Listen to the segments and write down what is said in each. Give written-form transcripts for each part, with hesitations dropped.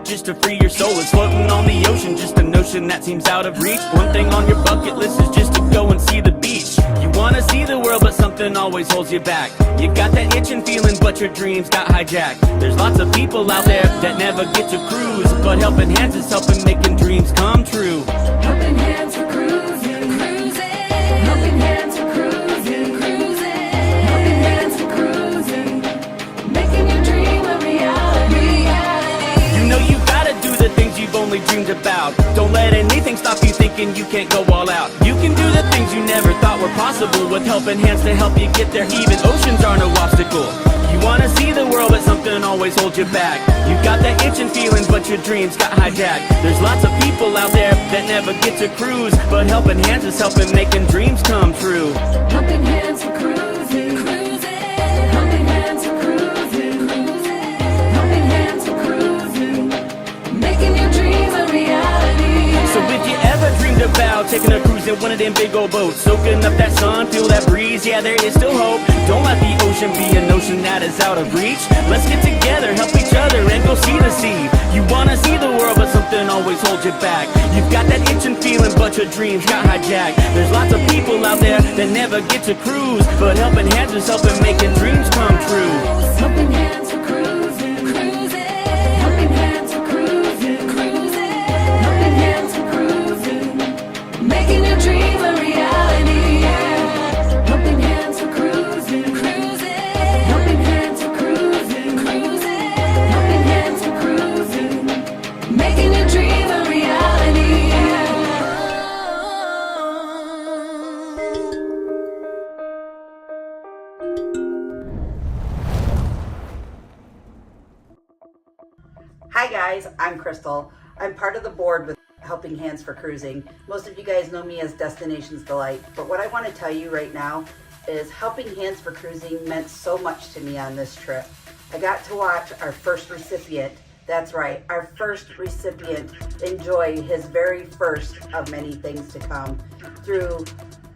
just to free your soul is floating on the ocean, just a notion that seems out of reach. One thing on your bucket list is just to go and see the beach. You wanna see the world, but something always holds you back. You got that itching feeling, but your dreams got hijacked. There's lots of people out there that never get to cruise, but helping hands is helping making dreams come true. Helping hands for cruising, cruising. Helping hands for cruising, cruising. Helping hands for cruising, making your dream a reality. You know you gotta do the things you've only dreamed about. Don't let anything stop you thinking you can't go all out. You can do the things you never thought were possible with helping hands to help you get there. Even oceans are no obstacle. You wanna see the world, but something always holds you back. You got that itching feeling, but your dreams got hijacked. There's lots of people out there that never get to cruise, but helping hands is helping making dreams come true. Helping hands for cruising, cruising. Helping hands for cruising, cruising. Helping hands for cruising, making your dreams a reality. So if you ever dreamed about taking a cruise in one of them big old boats, soaking up that sun, feel that breeze, yeah, there is still hope. Don't let the ocean be a notion that is out of reach. Let's get together, help each other, and go see the sea. You wanna see the world, but something always holds you back. You've got that itching feeling, but your dreams got hijacked. There's lots of people out there that never get to cruise, but helping hands is helping making dreams come true. Helping hands for cruising, cruising. Helping hands for cruising, cruising. Helping hands for cruising, making your dream a reality. Helping hands for cruising, cruising. Helping hands for cruising, cruising. Helping hands for cruising, making your dream a reality. Hi guys, I'm Crystal. I'm part of the board with Helping Hands for Cruising. Most of you guys know me as Destinations Delight, but what I want to tell you right now is Helping Hands for Cruising meant so much to me on this trip. I got to watch our first recipient, that's right, our first recipient enjoy his very first of many things to come through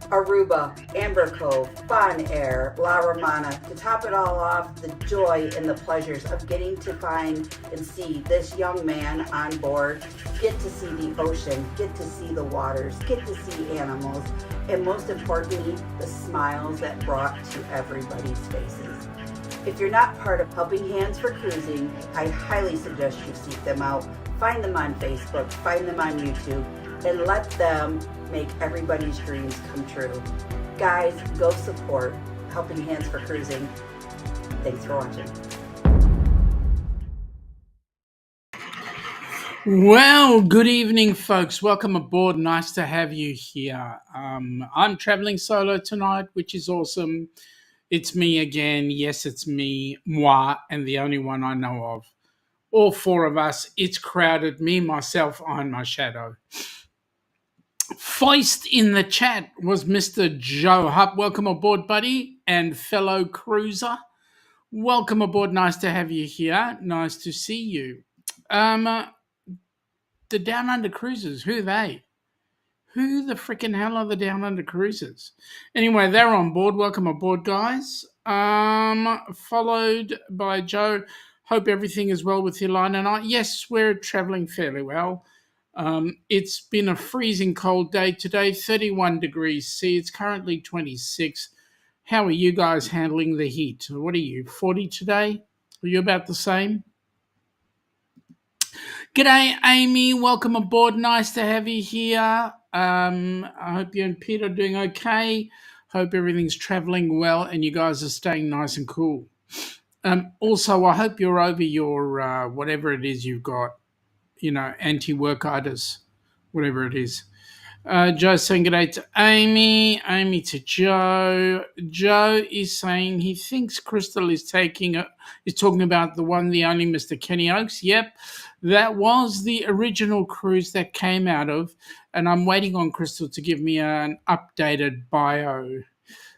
Aruba, Amber Cove, Bon Air, La Romana. To top it all off, the joy and the pleasures of getting to find and see this young man on board, get to see the ocean, get to see the waters, get to see animals, and most importantly, the smiles that brought to everybody's faces. If you're not part of Helping Hands for Cruising, I highly suggest you seek them out. Find them on Facebook, find them on YouTube, and let them make everybody's dreams come true. Guys, go support Helping Hands for Cruising. Thanks for watching. Well, good evening, folks. Welcome aboard. Nice to have you here. I'm traveling solo tonight, which is awesome. It's me again. Yes, it's me, moi, and the only one I know of. All four of us. It's crowded. Me, myself, and my shadow. Feist in the chat was Mr. Joe Hupp. Welcome aboard, buddy, and fellow cruiser. Welcome aboard. Nice to have you here. Nice to see you. The Down Under Cruisers, who are they? Who the freaking hell are the Down Under Cruisers? Anyway, they're on board. Welcome aboard, guys. Followed by Joe. Hope everything is well with your line tonight. Yes, we're traveling fairly well. It's been a freezing cold day today, 31 degrees C. It's currently 26. How are you guys handling the heat? What are you, 40 today? Are you about the same? G'day, Amy. Welcome aboard. Nice to have you here. I hope you and Pete are doing okay. Hope everything's traveling well and you guys are staying nice and cool. Also, I hope you're over your whatever it is you've got, anti-workitis, whatever it is. Joe saying good day to Amy. Amy to Joe. Joe is saying he thinks Crystal is talking about the one, the only Mr. Kenny Oaks. Yep, that was the original cruise that came out of, and I'm waiting on Crystal to give me an updated bio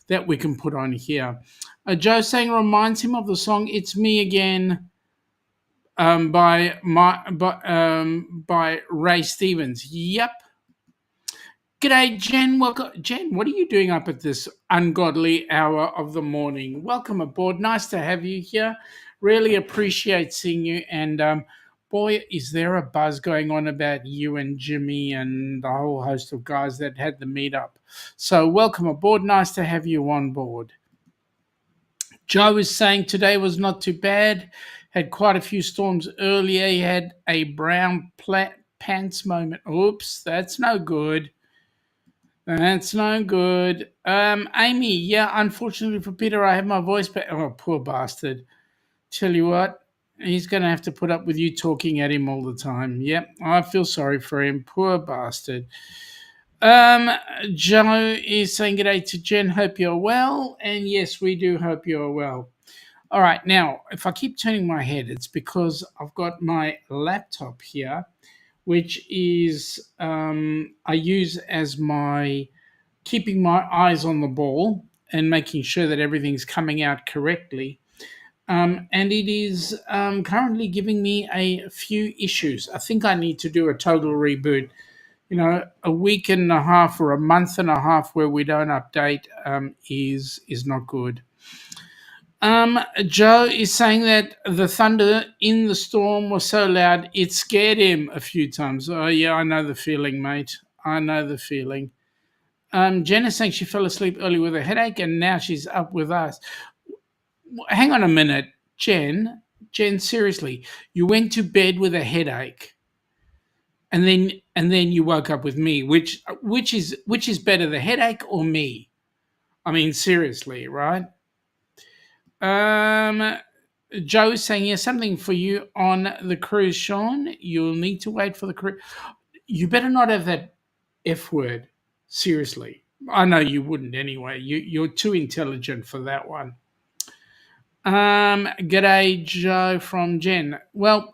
that we can put on here. Joe saying reminds him of the song "It's Me Again" by Ray Stevens. Yep. G'day, Jen. Welcome, Jen. What are you doing up at this ungodly hour of the morning? Welcome aboard. Nice to have you here. Really appreciate seeing you. And boy, is there a buzz going on about you and Jimmy and the whole host of guys that had the meetup. So welcome aboard. Nice to have you on board. Joe is saying today was not too bad. Had quite a few storms earlier. He had a brown pants moment. Oops, that's no good. That's no good. Amy, yeah, unfortunately for Peter, I have my voice back. Oh, poor bastard. Tell you what, he's going to have to put up with you talking at him all the time. Yep, I feel sorry for him. Poor bastard. Joe is saying g'day to Jen. Hope you're well. And yes, we do hope you're well. All right, now, if I keep turning my head, it's because I've got my laptop here, which is I use as my keeping my eyes on the ball and making sure that everything's coming out correctly. And it is currently giving me a few issues. I think I need to do a total reboot. You know, a week and a half or a month and a half where we don't update is not good. Joe is saying that the thunder in the storm was so loud it scared him a few times. Oh yeah, I know the feeling, mate. I know the feeling. Jen is saying she fell asleep early with a headache and now she's up with us. Hang on a minute, Jen. Jen, seriously, you went to bed with a headache, and then you woke up with me. Which is better, the headache or me? I mean, seriously, right? Joe is saying, yeah, something for you on the cruise, Shaun. You'll need to wait for the cruise. You better not have that F word. Seriously. I know you wouldn't anyway. You're too intelligent for that one. G'day, Joe from Jen. Well,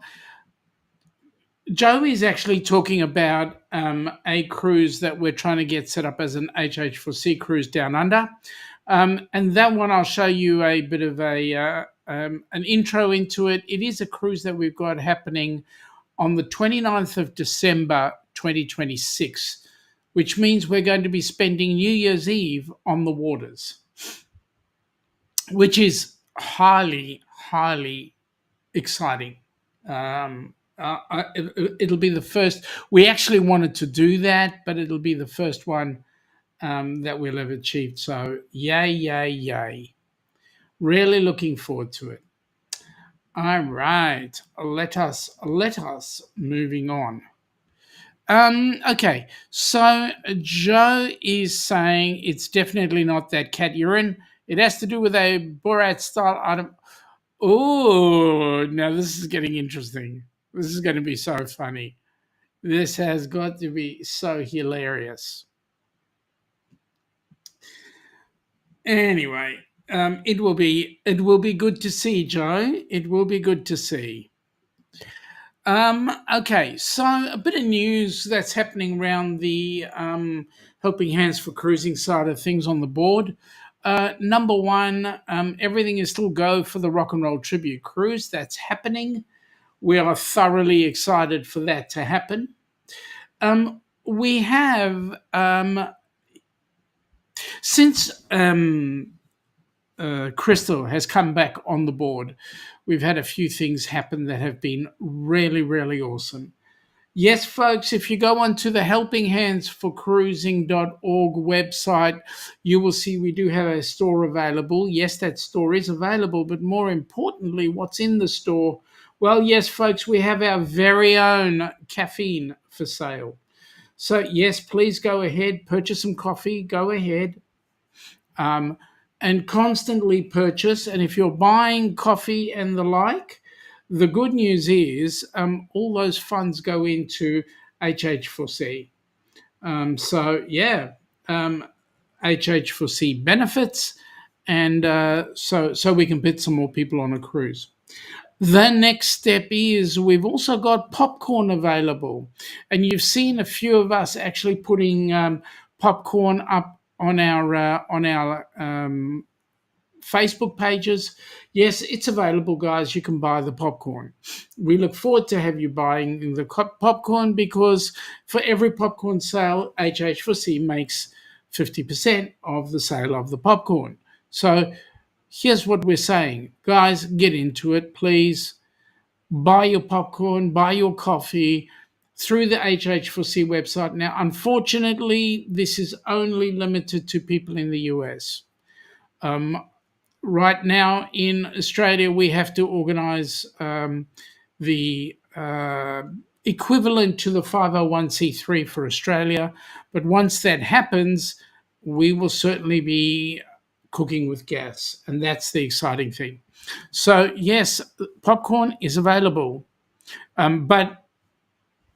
Joe is actually talking about a cruise that we're trying to get set up as an HH4C cruise down under. And that one, I'll show you a bit of an intro into it. It is a cruise that we've got happening on the 29th of December 2026, which means we're going to be spending New Year's Eve on the waters, which is highly, highly exciting. It'll be the first. We actually wanted to do that, but it'll be the first one that we'll have achieved. So yay, yay, yay. Really looking forward to it. All right. Let us moving on. Okay. So Joe is saying it's definitely not that cat urine. It has to do with a Borat style item. Oh, now this is getting interesting. This is going to be so funny. This has got to be so hilarious. Anyway, it will be good to see, Joe. It will be good to see. Okay, so a bit of news that's happening around the Helping Hands for Cruising side of things on the board. Number one, everything is still go for the RNR Tribute Cruise. That's happening. We are thoroughly excited for that to happen. We have, since Crystal has come back on the board, we've had a few things happen that have been really, really awesome. Yes, folks, if you go onto the helpinghandsforcruising.org website, you will see we do have a store available. Yes, that store is available, but more importantly, what's in the store? Well, yes, folks, we have our very own caffeine for sale. So, yes, please go ahead, purchase some coffee, go ahead, and constantly purchase. And if you're buying coffee and the like, the good news is all those funds go into HH4C. So, yeah, HH4C benefits, and so we can put some more people on a cruise. The next step is we've also got popcorn available, and you've seen a few of us actually putting popcorn up on our Facebook pages. Yes, it's available, guys. You can buy the popcorn. We look forward to have you buying the popcorn, because for every popcorn sale, HH4C makes 50% of the sale of the popcorn. So here's what we're saying. Guys, get into it, please. buy your popcorn, buy your coffee through the HH4C website. Now, unfortunately, this is only limited to people in the US. Right now in Australia, we have to organise the equivalent to the 501c3 for Australia. But once that happens, we will certainly be cooking with gas, and that's the exciting thing. So yes, popcorn is available, but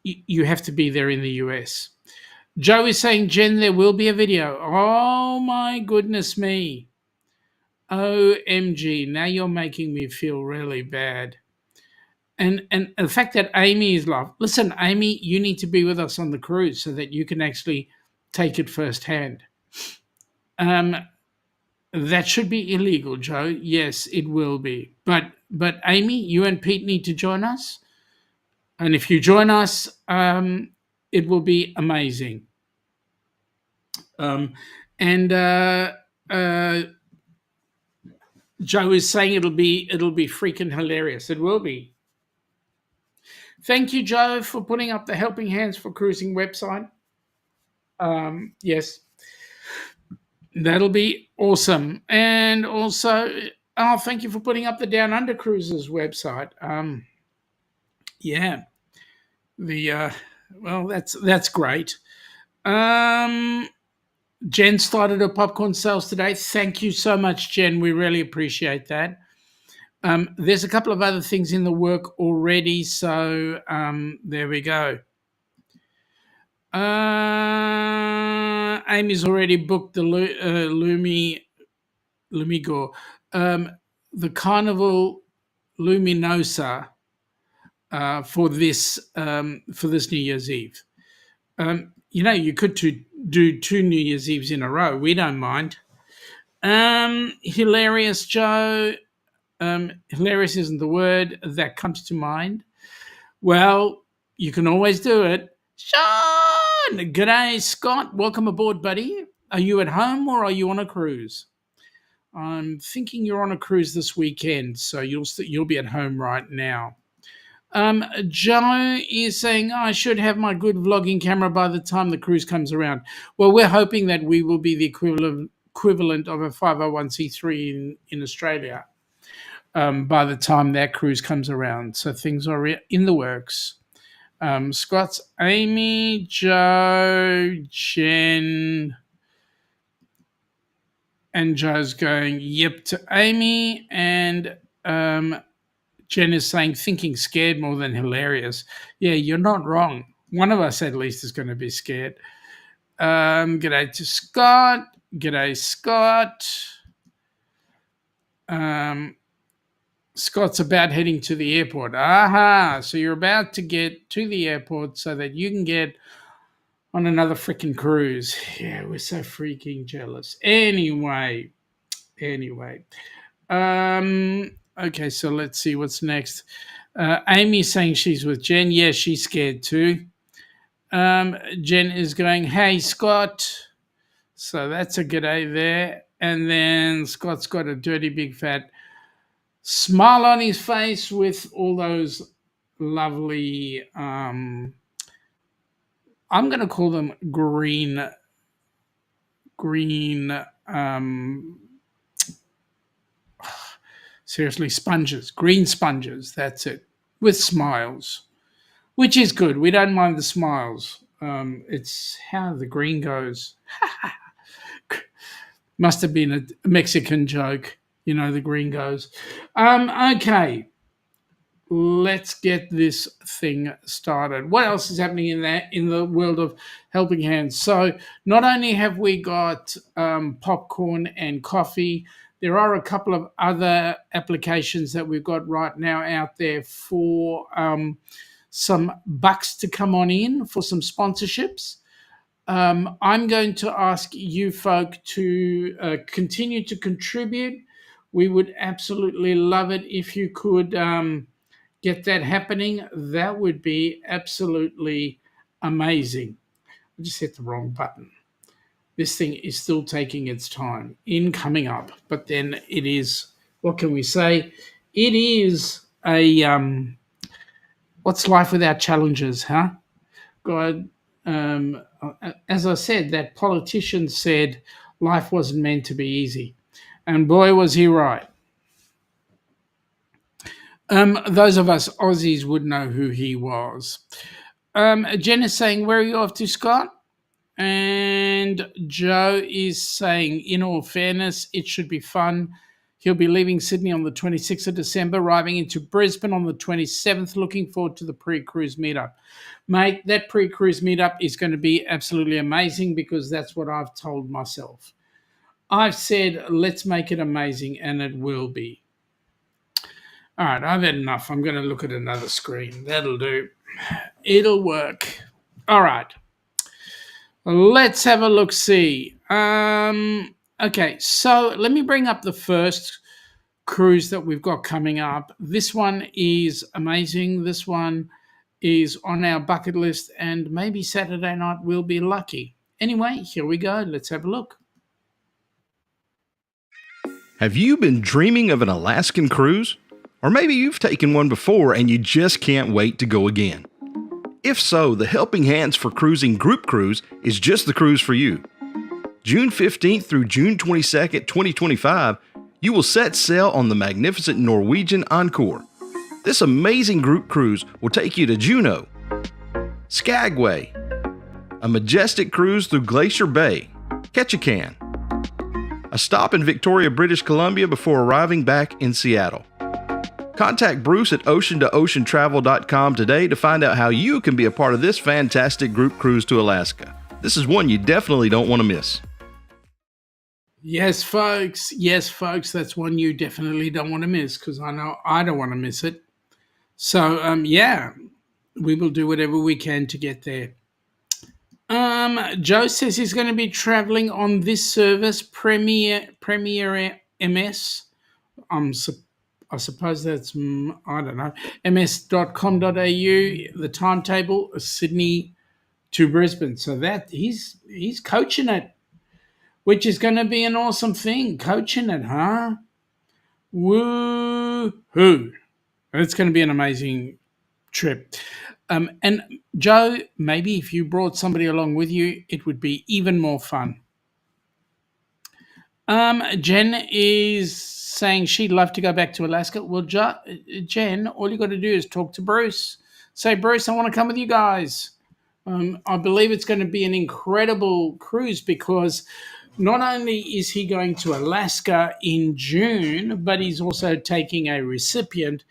you have to be there in the US. Joe is saying, Jen, there will be a video. Oh my goodness me. OMG, now you're making me feel really bad. And the fact that Amy is live. Listen, Amy, you need to be with us on the cruise so that you can actually take it firsthand. That should be illegal, Joe. Yes, it will be. But Amy, you and Pete need to join us. And if you join us, it will be amazing. And Joe is saying it'll be freaking hilarious. It will be. Thank you, Joe, for putting up the Helping Hands for Cruising website. Yes, that'll be awesome. And also, thank you for putting up the Down Under Cruises website. Yeah, well, that's great. Jen started her popcorn sales today. Thank you so much, Jen. We really appreciate that. There's a couple of other things in the work already, so there we go. Amy's already booked the Lumigo, the Carnival Luminosa for this New Year's Eve. You could do 2 New Year's Eves in a row. We don't mind. Hilarious, Joe. Hilarious isn't the word that comes to mind. Well, you can always do it. Shaun! G'day, Scott. Welcome aboard, buddy. Are you at home or are you on a cruise? I'm thinking you're on a cruise this weekend, so you'll be at home right now. Joe is saying, I should have my good vlogging camera by the time the cruise comes around. Well, we're hoping that we will be the equivalent of a 501c3 in Australia by the time that cruise comes around. So things are in the works. Scott's Amy, Joe, Jen, and Joe's going, yep, to Amy, and Jen is saying, thinking scared more than hilarious. Yeah, you're not wrong. One of us at least is going to be scared. G'day to Scott. G'day, Scott. Scott's about heading to the airport. Aha, so you're about to get to the airport so that you can get on another freaking cruise. Yeah, we're so freaking jealous. Anyway. Okay, so let's see what's next. Amy's saying she's with Jen. Yeah, she's scared too. Jen is going, hey, Scott. So that's a g'day there. And then Scott's got a dirty big fat smile on his face with all those lovely, I'm going to call them green, seriously, sponges, green sponges, that's it, with smiles, which is good. We don't mind the smiles. It's how the green goes. Must have been a Mexican joke, the green goes. Okay, let's get this thing started. What else is happening in the world of Helping Hands? So not only have we got popcorn and coffee, there are a couple of other applications that we've got right now out there for some bucks to come on in for some sponsorships. I'm going to ask you folk to continue to contribute. We would absolutely love it if you could get that happening. That would be absolutely amazing. I just hit the wrong button. This thing is still taking its time in coming up, but then it is, what can we say? It is a What's life without challenges, huh? God, as I said, that politician said life wasn't meant to be easy. And boy, was he right. Those of us Aussies would know who he was. Jen is saying, "Where are you off to, Scott?" And Joe is saying, "In all fairness, it should be fun." He'll be leaving Sydney on the 26th of December, arriving into Brisbane on the 27th. Looking forward to the pre-cruise meetup. Mate, that pre-cruise meetup is going to be absolutely amazing because that's what I've told myself. I've said, let's make it amazing, and it will be. All right, I've had enough. I'm going to look at another screen. That'll do. It'll work. All right. Let's have a look. See. Okay, so let me bring up the first cruise that we've got coming up. This one is amazing. This one is on our bucket list, and maybe Saturday night we'll be lucky. Anyway, here we go. Let's have a look. Have you been dreaming of an Alaskan cruise? Or maybe you've taken one before and you just can't wait to go again. If so, the Helping Hands for Cruising Group Cruise is just the cruise for you. June 15th through June 22nd, 2025, you will set sail on the magnificent Norwegian Encore. This amazing group cruise will take you to Juneau, Skagway, a majestic cruise through Glacier Bay, Ketchikan, a stop in Victoria, British Columbia before arriving back in Seattle. Contact Bruce at ocean2oceantravel.com today to find out how you can be a part of this fantastic group cruise to Alaska. This is one you definitely don't want to miss. Yes, folks. Yes, folks. That's one you definitely don't want to miss because I know I don't want to miss it. So, yeah, we will do whatever we can to get there. Joe says he's going to be traveling on this service, Premier MS. I suppose that's, I don't know, ms.com.au, the timetable, Sydney to Brisbane. So that he's coaching it, which is going to be an awesome thing. Coaching it, huh? Woo-hoo. It's going to be an amazing trip. And Joe, maybe if you brought somebody along with you, it would be even more fun. Jen is saying she'd love to go back to Alaska. Well, Jen, all you got to do is talk to Bruce. Say, Bruce, I want to come with you guys. I believe it's going to be an incredible cruise because not only is he going to Alaska in June, but he's also taking a recipient.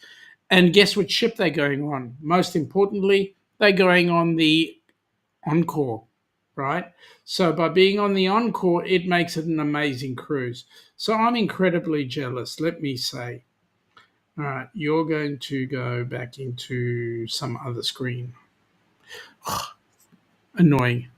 And guess what ship they're going on? Most importantly, they're going on the Encore, right? So by being on the Encore, it makes it an amazing cruise. So I'm incredibly jealous, let me say. All right, you're going to go back into some other screen. Annoying.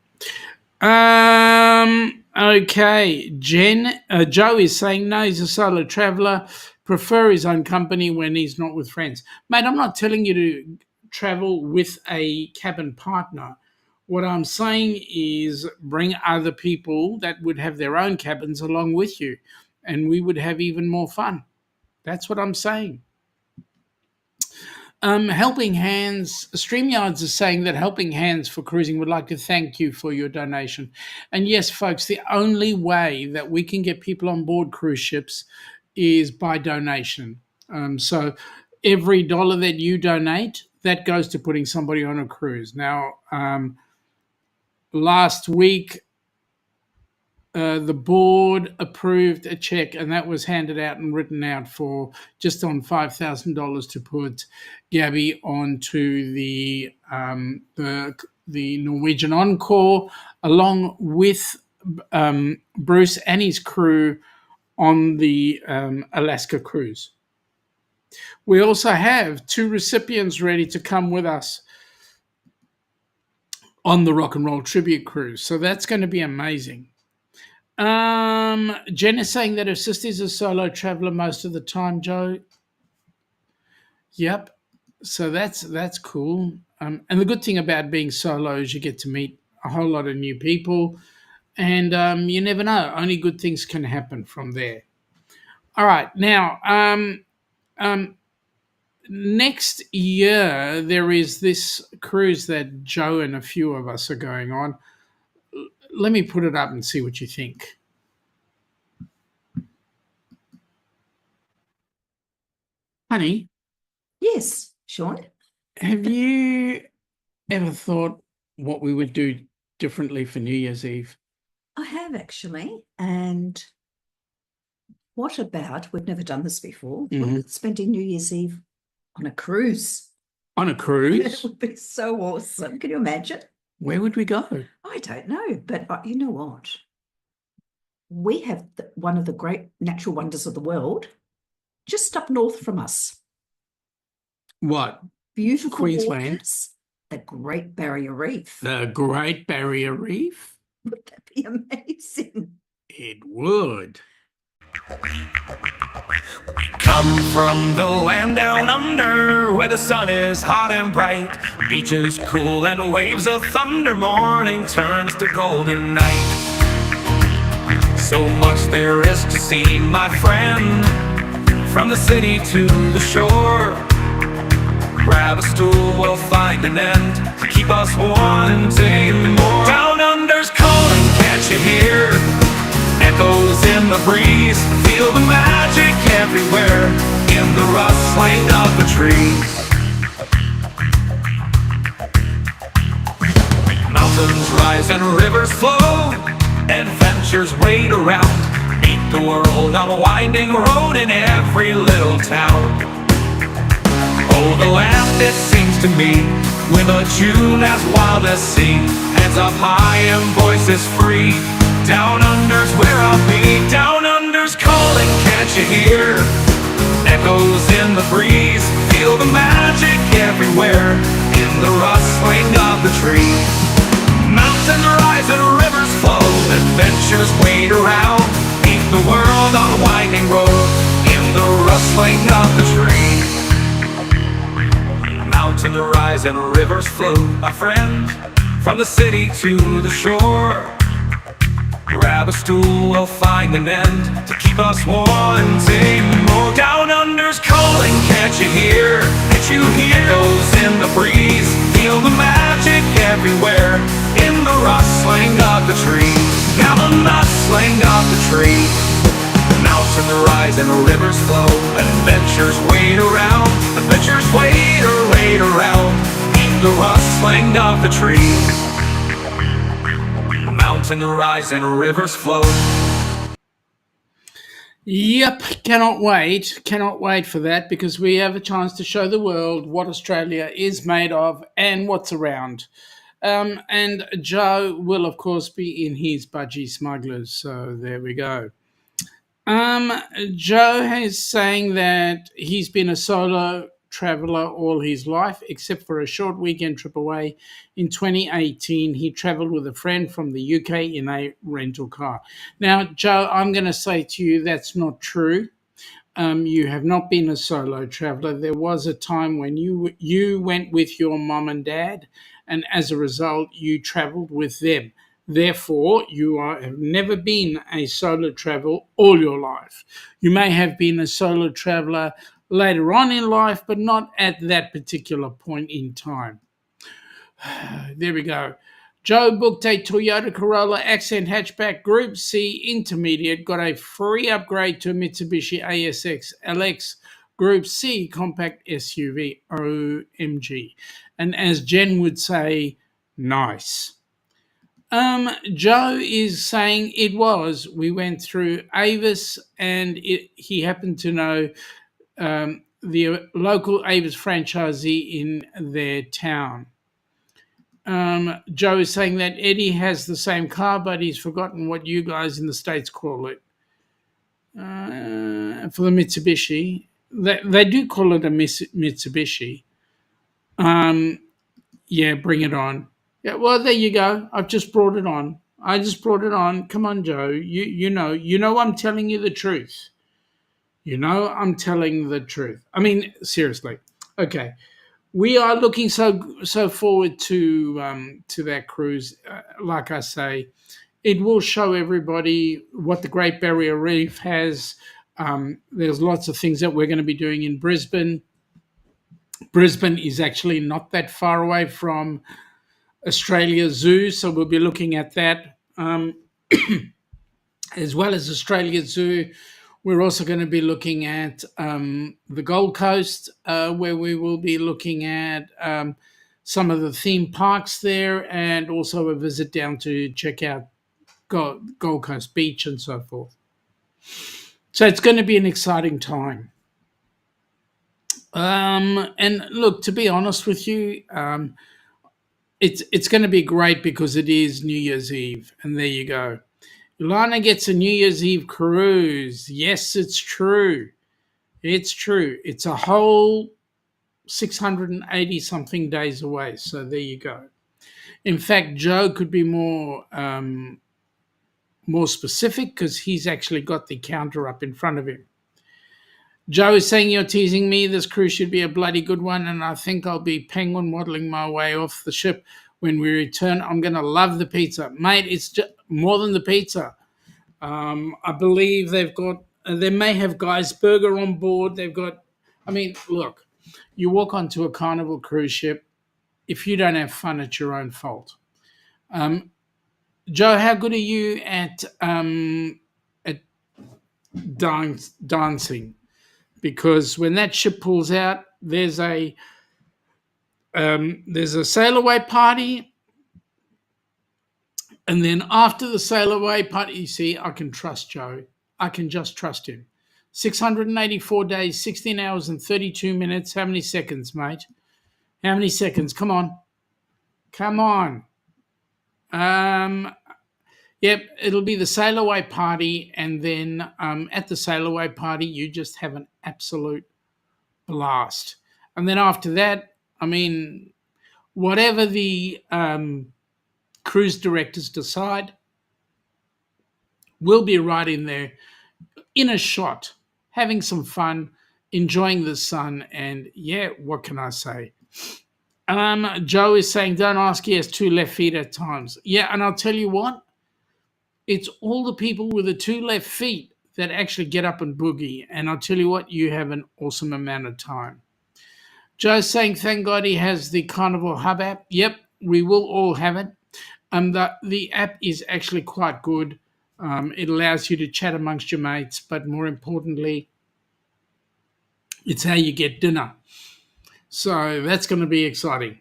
Okay, Joe is saying no, he's a solo traveler, prefer his own company when he's not with friends. Mate, I'm not telling you to travel with a cabin partner. What I'm saying is bring other people that would have their own cabins along with you, and we would have even more fun. That's what I'm saying. Helping Hands, StreamYards is saying that Helping Hands for Cruising would like to thank you for your donation. And yes, folks, the only way that we can get people on board cruise ships is by donation. So every dollar that you donate, that goes to putting somebody on a cruise. Now, last week, the board approved a check, and that was handed out and written out for just on $5,000 to put Gabby onto the Norwegian Encore, along with Bruce and his crew on the Alaska cruise. We also have 2 recipients ready to come with us on the Rock and Roll Tribute Cruise, so that's going to be amazing. Jen is saying that her sister's a solo traveler most of the time, Joe. Yep. So that's cool. And the good thing about being solo is you get to meet a whole lot of new people, and you never know. Only good things can happen from there. All right. Now, next year there is this cruise that Joe and a few of us are going on. Let me put it up and see what you think. Honey, Yes, Shaun. have you ever thought what we would do differently for New Year's Eve? I have actually. And what about, we've never done this before, spending New Year's Eve on a cruise? On a It cruise? would be so awesome. Can you imagine? Where would we go? I don't know, but you know what? We have one of the great natural wonders of the world just up north from us. What? Beautiful Queensland? waters, the Great Barrier Reef. The Great Barrier Reef? Would that be amazing? It would. Come from the land down under, where the sun is hot and bright, beaches cool and waves of thunder, morning turns to golden night. So much there is to see, my friend, from the city to the shore. Grab a stool, we'll find an end to keep us wanting more. Down under's calling, can't you hear? Echoes in the breeze, feel the magic everywhere, in the rustling of the trees. Mountains rise and rivers flow, adventures wait around, meet the world on a winding road in every little town. Oh, the land, it seems to me, with a tune as wild as sea, hands up high and voices free. Down under's where I'll be. Down under's calling, can't you hear? Echoes in the breeze, feel the magic everywhere, in the rustling of the trees. Mountains rise and rivers flow, adventures wait around, meet the world on a winding road, in the rustling of the trees. Mountains rise and rivers flow, my friend, from the city to the shore. Grab a stool, we'll find an end to keep us wanting more. Down under's calling, can't you hear? Can't you hear? Echoes in the breeze, feel the magic everywhere, in the rustling of the trees. Now the rustling of the trees. Mountains rise and rivers flow, adventures wait around, adventures wait around, in the rustling of the trees. Mountains rise and rivers flow. Yep, cannot wait for that, because we have a chance to show the world what Australia is made of and what's around. And Joe will, of course, be in his budgie smugglers, so there we go. Joe is saying that he's been a solo traveler all his life, except for a short weekend trip away. In 2018, he traveled with a friend from the UK in a rental car. Now, Joe, I'm going to say to you that's not true. You have not been a solo traveler. There was a time when you went with your mum and dad, and as a result, you traveled with them. Therefore, you have never been a solo traveler all your life. You may have been a solo traveler later on in life, but not at that particular point in time. There we go. Joe booked a Toyota Corolla Accent Hatchback Group C Intermediate, got a free upgrade to a Mitsubishi ASX LX Group C Compact SUV. OMG. And as Jen would say, nice. Joe is saying we went through Avis, and he happened to know the local Avis franchisee in their town. Joe is saying that Eddie has the same car, but he's forgotten what you guys in the States call it. For the Mitsubishi. They do call it a Mitsubishi. Yeah, bring it on. Yeah, well, there you go. I've just brought it on. Come on, Joe. You know I'm telling you the truth. You know I'm telling the truth. I mean, seriously. Okay. We are looking so forward to that cruise. Like I say, it will show everybody what the Great Barrier Reef has. There's lots of things that we're going to be doing in Brisbane. Brisbane is actually not that far away from Australia Zoo, so we'll be looking at that. As well as Australia Zoo, we're also going to be looking at the Gold Coast, where we will be looking at some of the theme parks there, and also a visit down to check out Gold Coast Beach and so forth. So it's going to be an exciting time. And look, to be honest with you, it's going to be great because it is New Year's Eve, and there you go. Ilana gets a New Year's Eve cruise. Yes, it's true. It's true. It's a whole 680 something days away. So there you go. In fact, Joe could be more specific because he's actually got the counter up in front of him. Joe is saying, you're teasing me. This cruise should be a bloody good one, and I think I'll be penguin waddling my way off the ship when we return. I'm going to love the pizza. Mate, it's just more than the pizza. I believe they may have Guy's Burger on board. Look, you walk onto a Carnival cruise ship. If you don't have fun, it's your own fault. Joe, how good are you at dancing? Because when that ship pulls out, there's a sail away party, and then after the sail away party, you see, I can trust Joe. I can just trust him. 684 days, 16 hours and 32 minutes. How many seconds, mate? How many seconds? Come on. Yep, it'll be the sail away party, and then at the sail away party, you just have an absolute blast. And then after that, whatever the cruise directors decide, we'll be right in there in a shot, having some fun, enjoying the sun, and yeah, what can I say? Joe is saying, don't ask, he has 2 left feet at times. Yeah, and I'll tell you what, it's all the people with the 2 left feet that actually get up and boogie, and I'll tell you what, you have an awesome amount of time. Joe's saying, thank God he has the Carnival Hub app. Yep, we will all have it. The app is actually quite good. It allows you to chat amongst your mates, but more importantly, it's how you get dinner. So that's going to be exciting.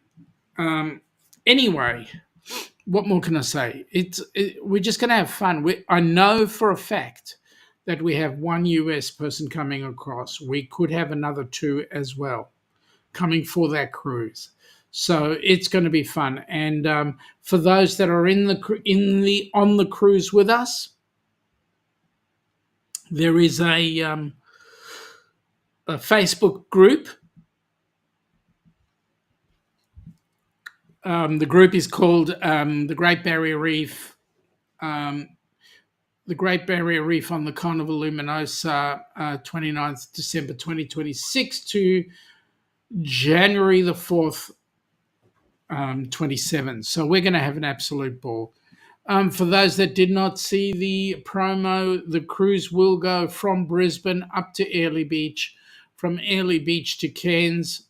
Anyway, what more can I say? We're just going to have fun. I know for a fact that we have 1 US person coming across. We could have another 2 as well coming for that cruise. So it's going to be fun. And for those that are on the cruise with us, there is a Facebook group. The group is called the Great Barrier Reef. The Great Barrier Reef on the Carnival Luminosa, 29th December 2026 to January the 4th, 27. So we're going to have an absolute ball. For those that did not see the promo, the cruise will go from Brisbane up to Airlie Beach, from Airlie Beach to Cairns.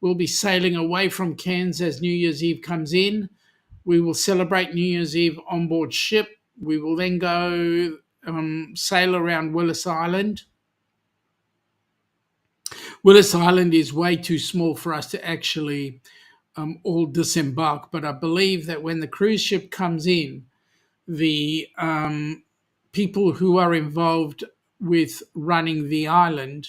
We'll be sailing away from Cairns as New Year's Eve comes in. We will celebrate New Year's Eve on board ship. We will then go sail around Willis Island. Willis Island is way too small for us to actually all disembark, but I believe that when the cruise ship comes in, the people who are involved with running the island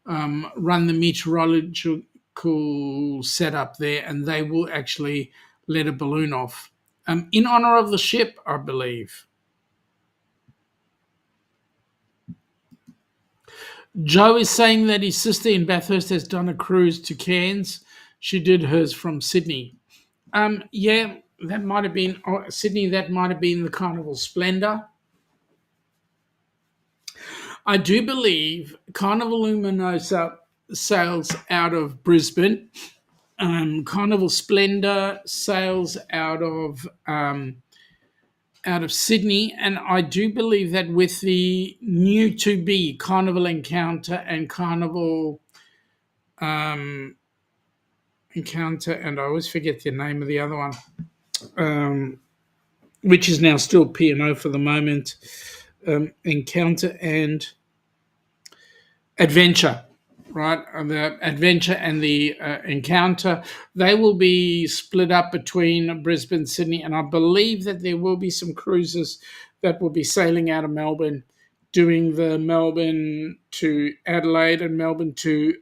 run the meteorological setup there, and they will actually let a balloon off in honor of the ship, I believe. Joe is saying that his sister in Bathurst has done a cruise to Cairns. She did hers from Sydney. Yeah, that might have been Sydney. That might have been the Carnival Splendor. I do believe Carnival Luminosa sails out of Brisbane. Carnival Splendor sails out of Sydney, and I do believe that with the new to be Carnival Encounter and Carnival Encounter, and I always forget the name of the other one, which is now still P&O for the moment. Encounter and Adventure, right? The Adventure and the Encounter, they will be split up between Brisbane, Sydney, and I believe that there will be some cruises that will be sailing out of Melbourne, doing the Melbourne to Adelaide and Melbourne to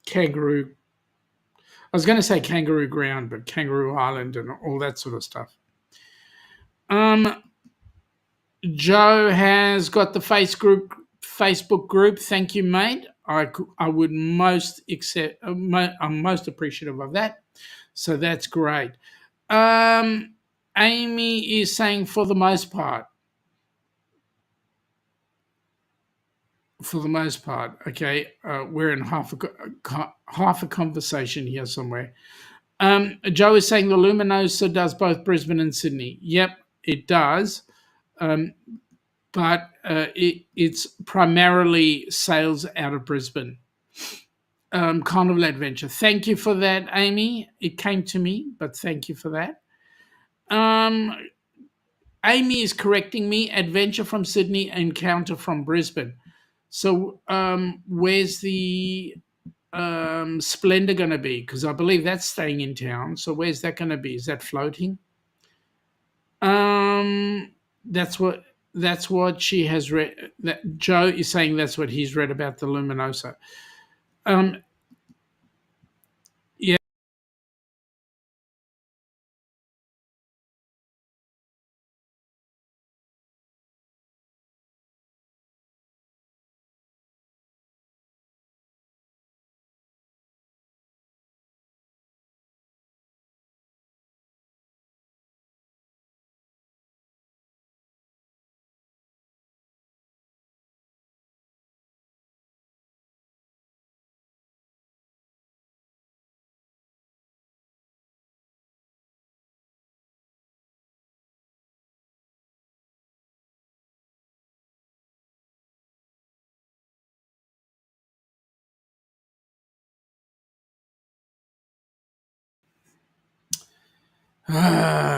Kangaroo. I was going to say Kangaroo Ground, but Kangaroo Island and all that sort of stuff. Joe has got the Facebook group. Thank you, mate. I would most accept. I'm most appreciative of that. So that's great. Amy is saying for the most part. For the most part, okay. We're in half a conversation here somewhere. Joe is saying the Luminosa does both Brisbane and Sydney. Yep, it does. But it's primarily sales out of Brisbane. Carnival Adventure. Thank you for that, Amy. It came to me, but thank you for that. Amy is correcting me. Adventure from Sydney, Encounter from Brisbane. So where's the Splendor going to be? Because I believe that's staying in town. So where's that going to be? Is that floating? That's what she has read. That Joe is saying that's what he's read about the Luminosa. Yeah.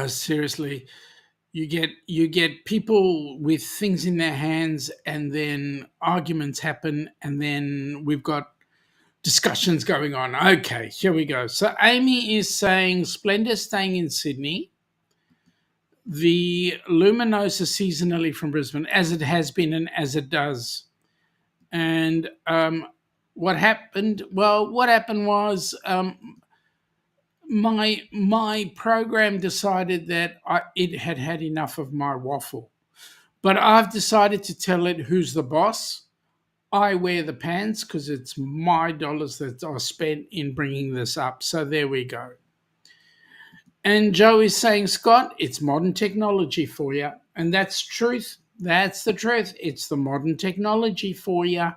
Seriously, you get people with things in their hands, and then arguments happen, and then we've got discussions going on. Okay, here we go. So Amy is saying Splendor staying in Sydney, the Luminosa seasonally from Brisbane, as it has been and as it does. And what happened? Well, what happened was my program decided that it had had enough of my waffle, but I've decided to tell it who's the boss. I wear the pants because it's my dollars that are spent in bringing this up. So there we go. And Joe is saying, Scott, it's modern technology for you. And that's truth. That's the truth. It's the modern technology for you.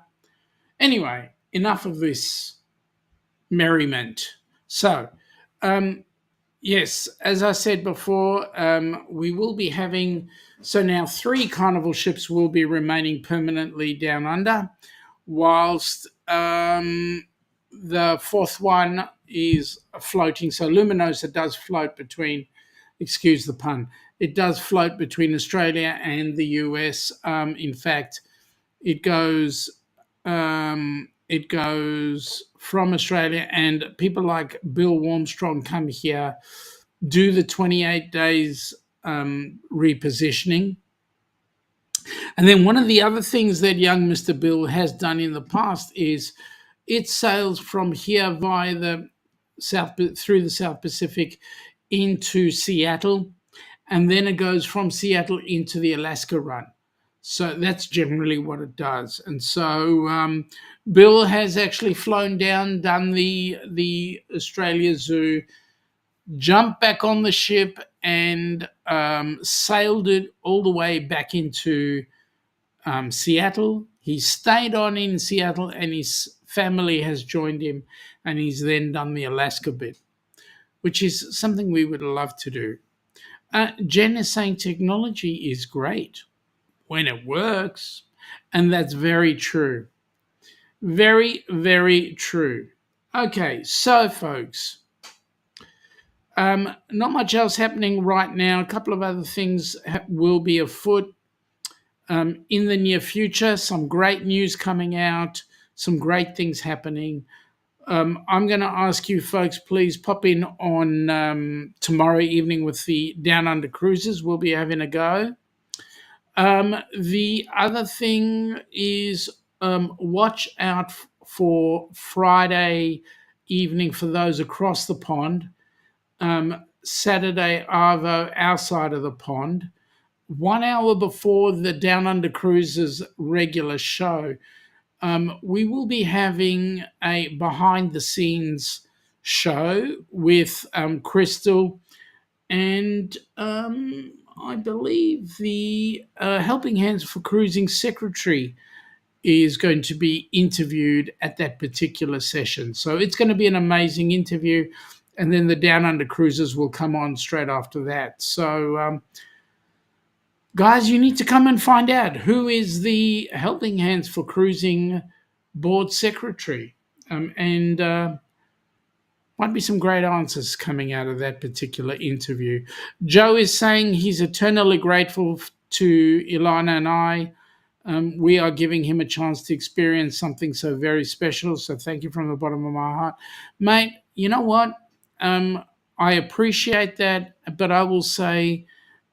Anyway, enough of this merriment. So, yes, as I said before, we will be having, so now 3 carnival ships will be remaining permanently down under, whilst the 4th one is floating. So Luminosa does float between, excuse the pun, it does float between Australia and the US. In fact, it goes from Australia, and people like Bill Warmstrong come here, do the 28 days repositioning. And then one of the other things that young Mr. Bill has done in the past is it sails from here via the through the South Pacific into Seattle, and then it goes from Seattle into the Alaska run. So that's generally what it does. And so Bill has actually flown down, done the Australia Zoo, jumped back on the ship, and sailed it all the way back into Seattle. He stayed on in Seattle, and his family has joined him, and he's then done the Alaska bit, which is something we would love to do. Jen is saying technology is great when it works, and that's very true. Very, very true. Okay, so folks, not much else happening right now. A couple of other things will be afoot in the near future. Some great news coming out, some great things happening. I'm going to ask you folks, please pop in on tomorrow evening with the Down Under Cruises. We'll be having a go. The other thing is watch out for Friday evening for those across the pond. Saturday Arvo, our side of the pond. 1 hour before the Down Under Cruises regular show, we will be having a behind the scenes show with Crystal and I believe the Helping Hands for Cruising secretary is going to be interviewed at that particular session. So it's going to be an amazing interview. And then the Down Under Cruises will come on straight after that. So, guys, you need to come and find out who is the Helping Hands for Cruising board secretary. Might be some great answers coming out of that particular interview. Joe is saying he's eternally grateful to Ilana and I. We are giving him a chance to experience something so very special. So thank you from the bottom of my heart. Mate, you know what? I appreciate that, but I will say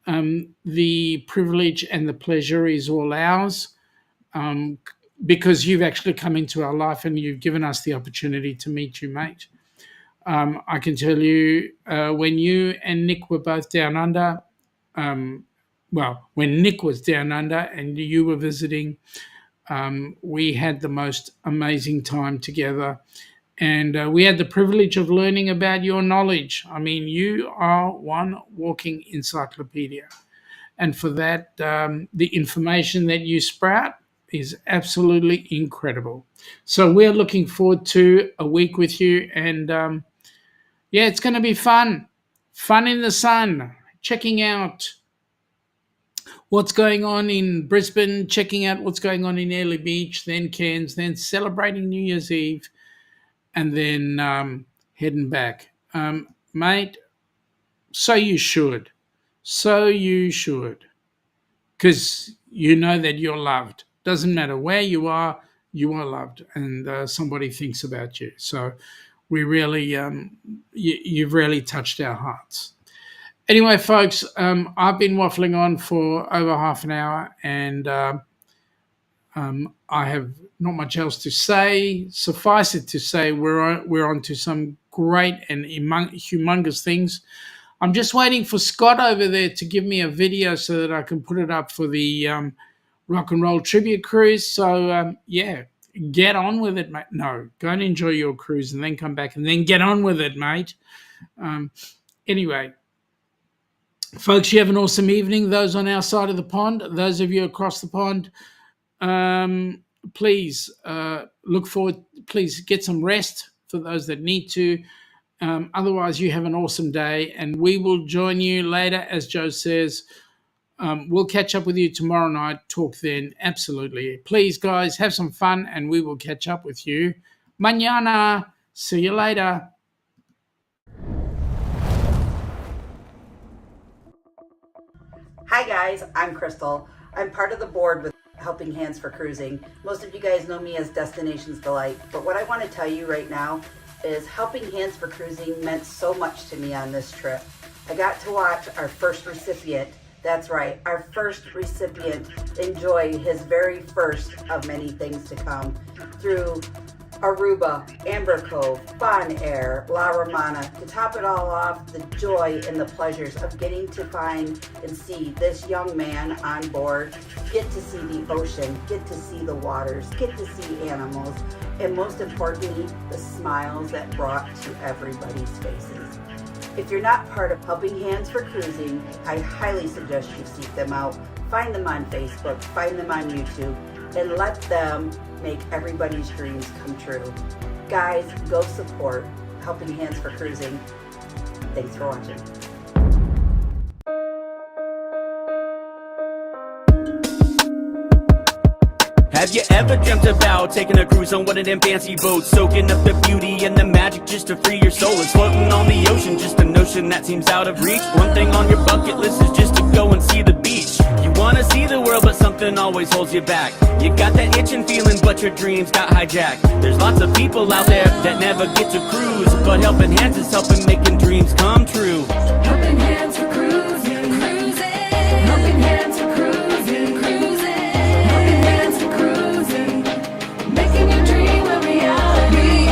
the privilege and the pleasure is all ours because you've actually come into our life and you've given us the opportunity to meet you, mate. I can tell you when you and Nick were both down under, when Nick was down under and you were visiting, we had the most amazing time together. And we had the privilege of learning about your knowledge. I mean, you are one walking encyclopedia. And for that, the information that you sprout is absolutely incredible. So we're looking forward to a week with you. And yeah, it's going to be fun. Fun in the sun. Checking out what's going on in Brisbane, checking out what's going on in Airlie Beach, then Cairns, then celebrating New Year's Eve, and then heading back. Mate, so you should. So you should. Because you know that you're loved. Doesn't matter where you are loved, and somebody thinks about you. So we really, you've really touched our hearts. Anyway, folks, I've been waffling on for over half an hour, and I have not much else to say. Suffice it to say, we're on to some great and humongous things. I'm just waiting for Scott over there to give me a video so that I can put it up for the Rock and Roll Tribute Cruise. So, yeah, get on with it, mate. No, go and enjoy your cruise and then come back and then get on with it, mate. Anyway, folks, you have an awesome evening. Those on our side of the pond, those of you across the pond, please look forward. Please get some rest for those that need to. Otherwise, you have an awesome day, and we will join you later, as Joe says. We'll catch up with you tomorrow night. Talk then. Absolutely. Please, guys, have some fun, and we will catch up with you mañana. See you later. Hi guys, I'm Crystal. I'm part of the board with Helping Hands for Cruising. Most of you guys know me as Destinations Delight, but what I want to tell you right now is Helping Hands for Cruising meant so much to me on this trip. I got to watch our first recipient, that's right, our first recipient enjoy his very first of many things to come through Aruba, Amber Cove, Bon Air, La Romana. To top it all off, the joy and the pleasures of getting to find and see this young man on board, get to see the ocean, get to see the waters, get to see animals, and most importantly, the smiles that brought to everybody's faces. If you're not part of Helping Hands for Cruising, I highly suggest you seek them out. Find them on Facebook, find them on YouTube, and let them make everybody's dreams come true. Guys, go support Helping Hands for Cruising. Thanks for watching. Have you ever dreamt about taking a cruise on one of them fancy boats, soaking up the beauty and the magic just to free your soul? It's floating on the ocean, just a notion that seems out of reach. One thing on your bucket list is just to go and see the beach. You wanna see the world, but something always holds you back. You got that itching feeling, but your dreams got hijacked. There's lots of people out there that never get to cruise, but Helping Hands is helping making dreams come true. Helping Hands for cruising, cruising. Helping Hands for cruising, cruising. Helping Hands for cruising, making your dream a reality.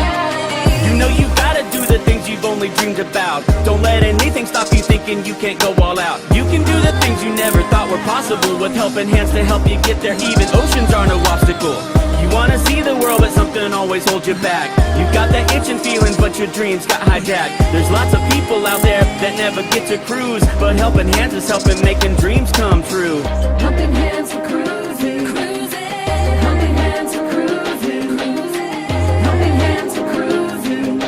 You know you gotta do the things you've only dreamed about. Don't let anything stop you thinking you can't go all out. You can do the things you never thought were possible with Helping Hands to help you get there. Even oceans are no obstacle. You wanna see the world, but something always holds you back. You got that itching feeling, but your dreams got hijacked. There's lots of people out there that never get to cruise, but Helping Hands is helping making dreams come true. Helping Hands for cruising, cruising. Helping Hands for cruising, cruising. Helping Hands for cruising,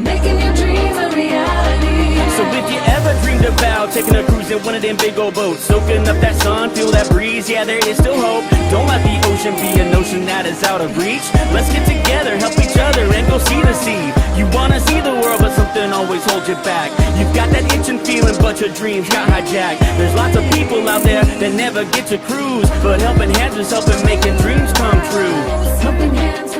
making your dreams a reality. So if you ever dreamed about taking a cruise in one of them big old boats, soaking up that sun, feel that breeze, yeah, there is still hope. Don't let the ocean be a notion that is out of reach. Let's get together, help each other, and go see the sea. You wanna see the world, but something always holds you back. You've got that itching feeling, but your dreams got hijacked. There's lots of people out there that never get to cruise, but Helping Hands is helping making dreams come true. Helping Hands